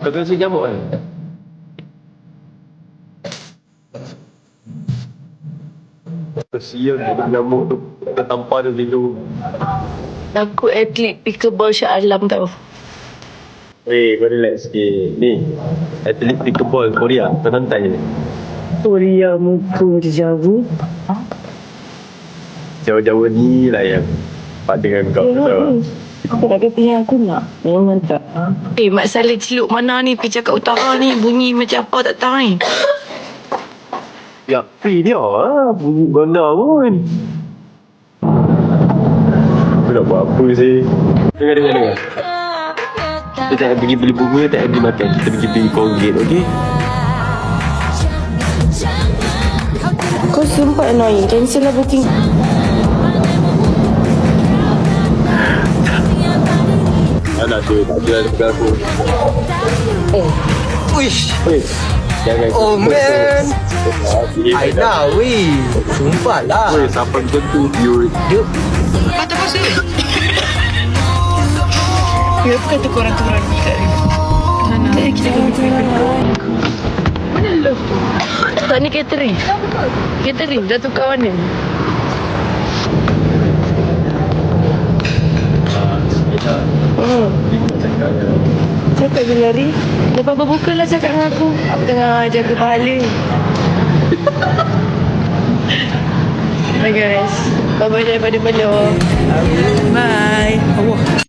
Kau kena si nyamuk kan? Kesian dia nyamuk tu. Kita tampar dia tidur. Takut atlet pickleball Shah Alam tau. Weh, kau relax sikit. Ni, atlet pickleball Korea. Kau santai je. Korea muka dia jauh. Jauh-jauh ni lah yang pak dengan kau. Apa tak kata yang aku nak? Memang tak. Mak Saleh celuk mana ni? Pergi cakap utara ni. Bunyi macam apa tak tahu ni. Ya, free dia lah. Bunyi gondar pun. Aku nak buat apa sih? Dengar. Kita tak pergi beli bunga, tak pergi makan. Kita pergi beli Colgate, okey? Kau sumpah annoying. Cancel lah booking. Alah tu, tak ada dekat aku. Wish. Weh, jangan. Oh man. I know, weh. Sumpah lah. Weh, siapa tentu view. Dia Patut pasal. Ya, aku kata korang tu berani kat ni. Mana? Kita mana love tu? Tak ni catering. Catering, dah tukar warna. Cakap je lari. Lepas berbuka lah cakap dengan aku. Aku tengah jaga pahala. Bye guys. Bye-bye daripada Belum. Bye. Allah.